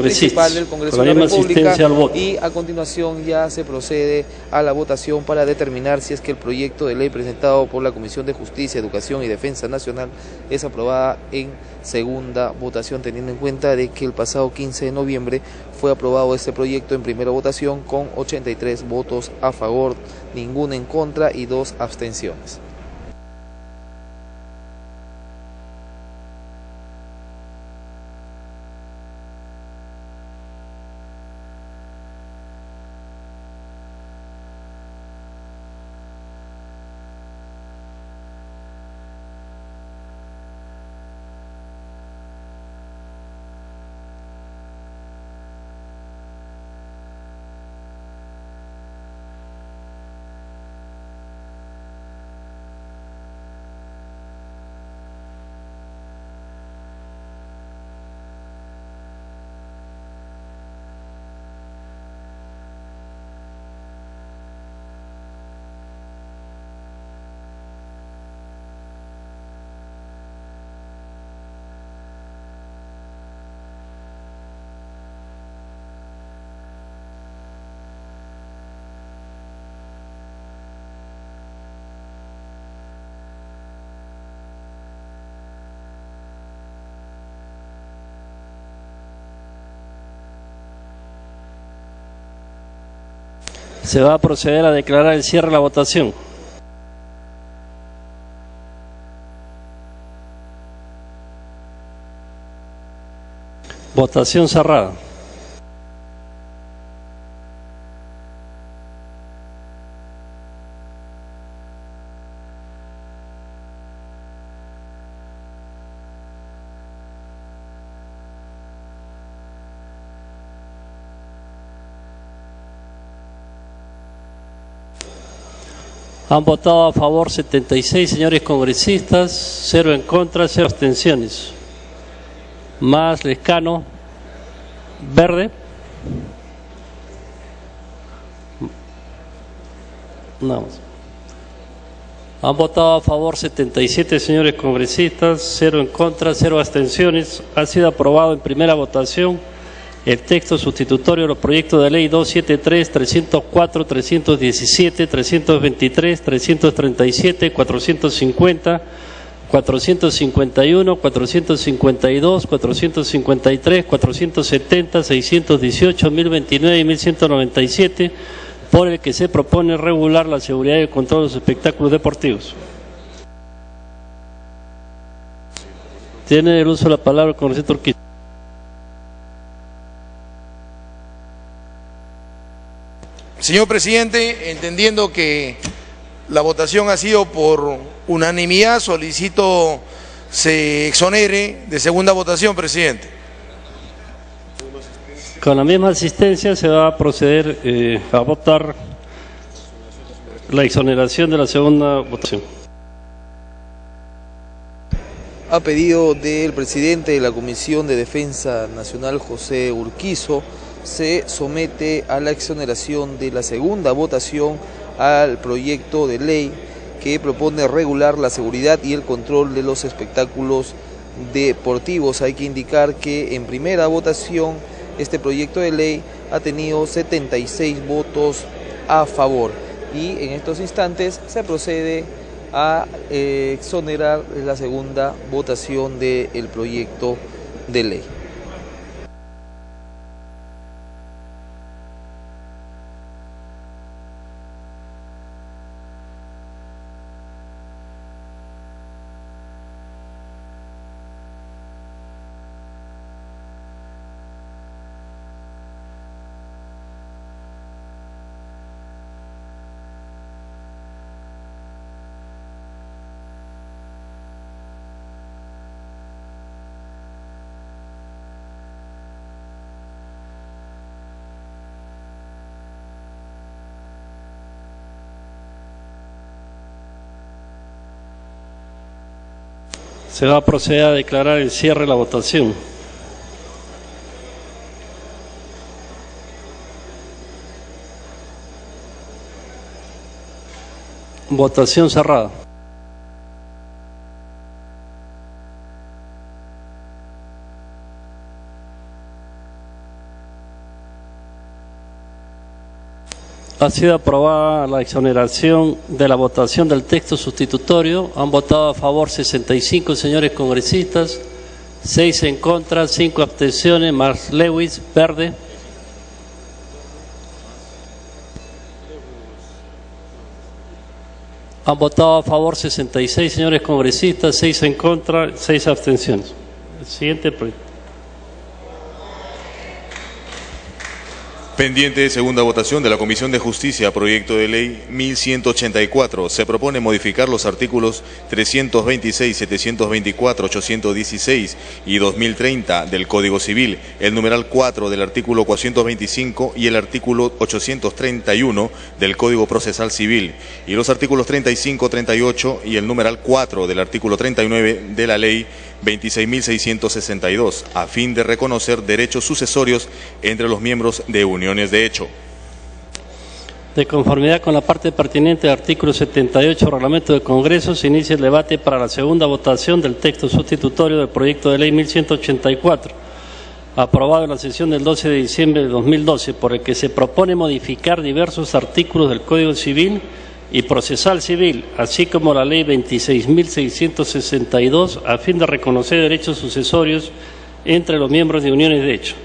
Speaker 12: principal del Congreso de la República, y a continuación ya se procede a la votación para determinar si es que el proyecto de ley presentado por la Comisión de Justicia, Educación y Defensa Nacional es aprobada en segunda votación, teniendo en cuenta de que el pasado 15 de noviembre fue aprobado este proyecto en primera votación con 83 votos a favor, ninguna en contra y 2 abstenciones.
Speaker 2: Se va a proceder a declarar el cierre de la votación. Votación cerrada. Han votado a favor 76 señores congresistas, 0 en contra, 0 abstenciones. Más Lescano, verde. No. Han votado a favor 77 señores congresistas, 0 en contra, 0 abstenciones. Ha sido aprobado en primera votación el texto sustitutorio de los proyectos de ley 273, 304, 317, 323, 337, 450, 451, 452, 453, 470, 618, 1029 y 1197, por el que se propone regular la seguridad y el control de los espectáculos deportivos. Tiene el uso de la palabra el congresista Urquiza.
Speaker 3: Señor presidente, entendiendo que la votación ha sido por unanimidad, solicito se exonere de segunda votación, presidente.
Speaker 2: Con la misma asistencia se va a proceder a votar la exoneración de la segunda votación.
Speaker 12: A pedido del presidente de la Comisión de Defensa Nacional, José Urquizo, se somete a la exoneración de la segunda votación al proyecto de ley que propone regular la seguridad y el control de los espectáculos deportivos. Hay que indicar que en primera votación este proyecto de ley ha tenido 76 votos a favor y en estos instantes se procede a exonerar la segunda votación del proyecto de ley.
Speaker 2: Se va a proceder a declarar el cierre de la votación. Votación cerrada. Ha sido aprobada la exoneración de la votación del texto sustitutorio. Han votado a favor 65 señores congresistas, 6 en contra, 5 abstenciones, más Lewis, verde. Han votado a favor 66 señores congresistas, 6 en contra, 6 abstenciones. El siguiente proyecto.
Speaker 13: Pendiente de segunda votación de la Comisión de Justicia, proyecto de ley 1184. Se propone modificar los artículos 326, 724, 816 y 2030 del Código Civil, el numeral 4 del artículo 425 y el artículo 831 del Código Procesal Civil, y los artículos 35, 38 y el numeral 4 del artículo 39 de la ley 26.662, a fin de reconocer derechos sucesorios entre los miembros de uniones de hecho.
Speaker 2: De conformidad con la parte pertinente del artículo 78 del Reglamento del Congreso, se inicia el debate para la segunda votación del texto sustitutorio del proyecto de ley 1184, aprobado en la sesión del 12 de diciembre de 2012, por el que se propone modificar diversos artículos del Código Civil y Procesal Civil, así como la ley 26.662, a fin de reconocer derechos sucesorios entre los miembros de uniones de hecho.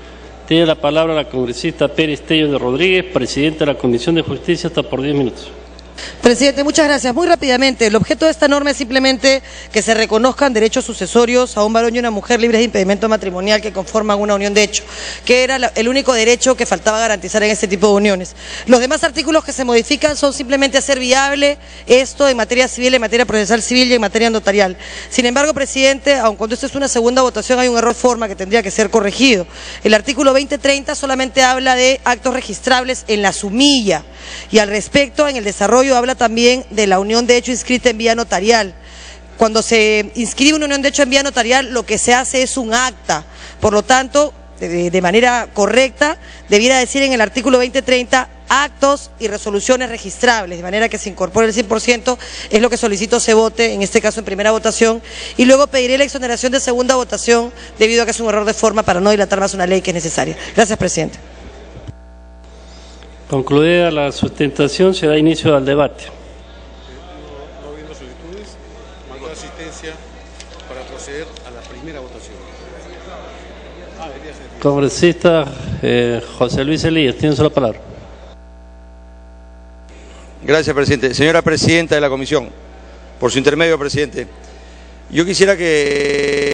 Speaker 2: Tiene la palabra la congresista Pérez Tello de Rodríguez, presidenta de la Comisión de Justicia, hasta por 10 minutos.
Speaker 1: Presidente, muchas gracias. Muy rápidamente, el objeto de esta norma es simplemente que se reconozcan derechos sucesorios a un varón y una mujer libres de impedimento matrimonial que conforman una unión de hecho, que era el único derecho que faltaba garantizar en este tipo de uniones. Los demás artículos que se modifican son simplemente hacer viable esto en materia civil, en materia procesal civil y en materia notarial. Sin embargo, presidente, aun cuando esto es una segunda votación, hay un error de forma que tendría que ser corregido. El artículo 2030 solamente habla de actos registrables en la sumilla y al respecto, en el desarrollo, habla también de la unión de hecho inscrita en vía notarial. Cuando se inscribe una unión de hecho en vía notarial, lo que se hace es un acta. Por lo tanto, de manera correcta, debiera decir en el artículo 2030 actos y resoluciones registrables, de manera que se incorpore el 100%, es lo que solicito se vote, en este caso en primera votación, y luego pediré la exoneración de segunda votación, debido a que es un error de forma para no dilatar más una ley que es necesaria. Gracias, presidente.
Speaker 2: Concluida la sustentación, se da inicio al debate.
Speaker 14: No habiendo solicitudes, mandó asistencia para proceder a la primera votación.
Speaker 2: Congresista José Luis Elías, tiene la palabra.
Speaker 17: Gracias, presidente. Señora presidenta de la comisión, por su intermedio, presidente, yo quisiera que